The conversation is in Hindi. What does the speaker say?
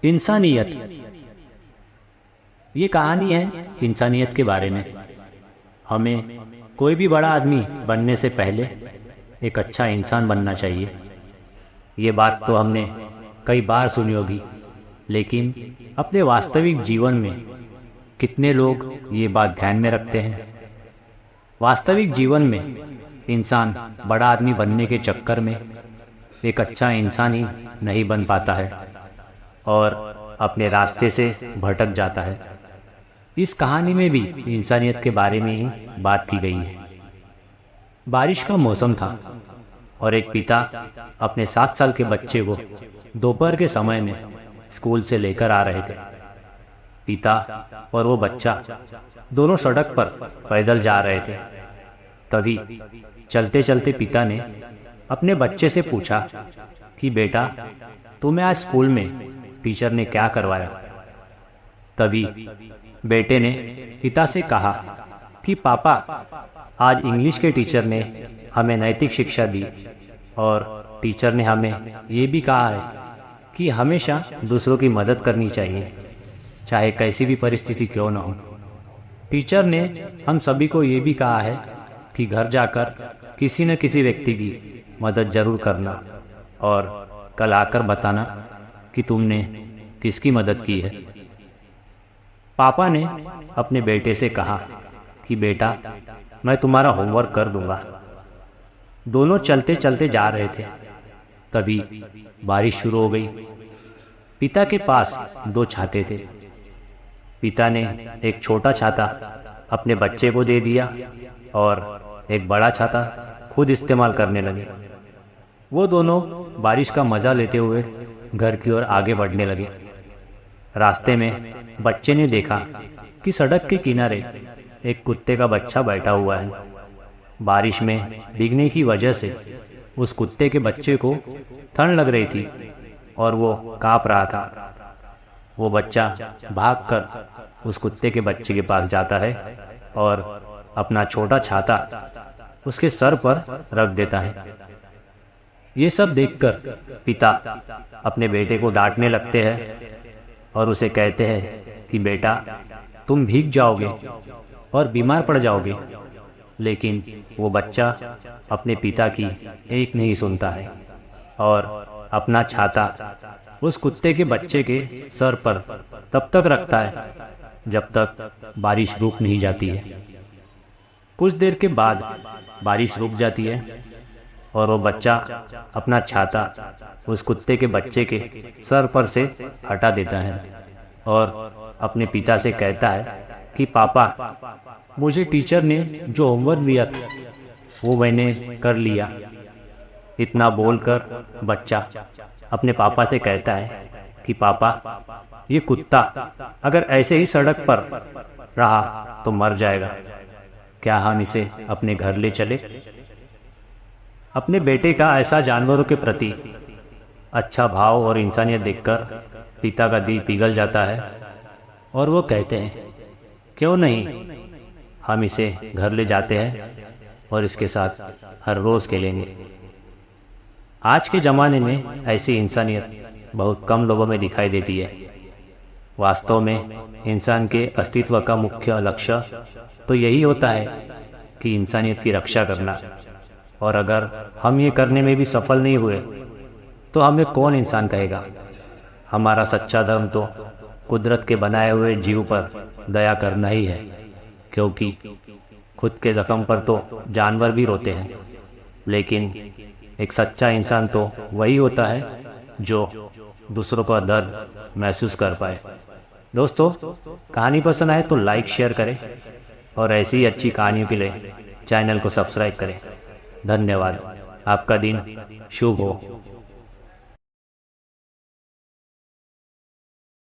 इंसानियत। ये कहानी है इंसानियत के बारे में। हमें कोई भी बड़ा आदमी बनने से पहले एक अच्छा इंसान बनना चाहिए। ये बात तो हमने कई बार सुनी होगी, लेकिन अपने वास्तविक जीवन में कितने लोग ये बात ध्यान में रखते हैं? वास्तविक जीवन में इंसान बड़ा आदमी बनने के चक्कर में एक अच्छा इंसान ही नहीं बन पाता है और अपने रास्ते से भटक जाता है। इस कहानी में भी इंसानियत के बारे में ही बात की गई है। बारिश का मौसम था और एक पिता अपने 7 साल के बच्चे को दोपहर के समय में स्कूल से लेकर आ रहे थे। पिता और वो बच्चा दोनों सड़क पर पैदल जा रहे थे। तभी चलते चलते पिता ने अपने बच्चे से पूछा कि बेटा, तुम्हें आज स्कूल में टीचर ने क्या करवाया? तभी बेटे ने पिता से कहा कि पापा, आज इंग्लिश के टीचर ने हमें नैतिक शिक्षा दी और टीचर ने हमें ये भी कहा है कि हमेशा दूसरों की मदद करनी चाहिए, चाहे कैसी भी परिस्थिति क्यों न हो। टीचर ने हम सभी को ये भी कहा है कि घर जाकर किसी न किसी व्यक्ति की मदद जरूर करना और कल आकर बताना कि तुमने किसकी मदद की है। पापा ने अपने बेटे से कहा कि बेटा, मैं तुम्हारा होमवर्क कर दूंगा। दोनों चलते चलते जा रहे थे। तभी बारिश शुरू हो गई। पिता के पास 2 छाते थे। पिता ने एक छोटा छाता अपने बच्चे को दे दिया और एक बड़ा छाता खुद इस्तेमाल करने लगे। वो दोनों बारिश का मज़ा लेते हुए घर की ओर आगे बढ़ने लगे। रास्ते में बच्चे ने देखा कि सड़क के किनारे एक कुत्ते का बच्चा बैठा हुआ है। बारिश में भीगने की वजह से उस कुत्ते के बच्चे को ठंड लग रही थी और वो काँप रहा था। वो बच्चा भागकर उस कुत्ते के बच्चे के पास जाता है और अपना छोटा छाता उसके सर पर रख देता है। ये सब देखकर पिता अपने बेटे को डांटने लगते हैं और उसे कहते हैं कि बेटा, तुम भीग जाओगे और बीमार पड़ जाओगे। लेकिन वो बच्चा अपने पिता की एक नहीं सुनता है और अपना छाता उस कुत्ते के बच्चे के सर पर तब तक रखता है जब तक बारिश रुक नहीं जाती है। कुछ देर के बाद बारिश रुक जाती है और वो बच्चा अपना छाता उस कुत्ते के बच्चे के सर पर से हटा देता है और अपने पिता से कहता है कि पापा, मुझे टीचर ने जो होमवर्क दिया था वो मैंने कर लिया। इतना बोलकर बच्चा अपने पापा से कहता है कि पापा, ये कुत्ता अगर ऐसे ही सड़क पर रहा तो मर जाएगा। क्या हम इसे अपने घर ले चले? अपने बेटे का ऐसा जानवरों के प्रति अच्छा भाव और इंसानियत देखकर पिता का दिल पिघल जाता है और वो कहते हैं, क्यों नहीं, हम इसे घर ले जाते हैं और इसके साथ हर रोज़ खेलेंगे। आज के ज़माने में ऐसी इंसानियत बहुत कम लोगों में दिखाई देती है। वास्तव में इंसान के अस्तित्व का मुख्य लक्ष्य तो यही होता है कि इंसानियत की रक्षा करना। और अगर हम ये करने में भी सफल नहीं हुए तो हमें कौन इंसान कहेगा? हमारा सच्चा धर्म तो कुदरत के बनाए हुए जीव पर दया करना ही है, क्योंकि खुद के जख्म पर तो जानवर भी रोते हैं, लेकिन एक सच्चा इंसान तो वही होता है जो दूसरों का दर्द महसूस कर पाए। दोस्तों, कहानी पसंद आए तो लाइक शेयर करें और ऐसी ही अच्छी कहानियों के लिए चैनल को सब्सक्राइब करें। धन्यवाद। आपका दिन शुभ हो।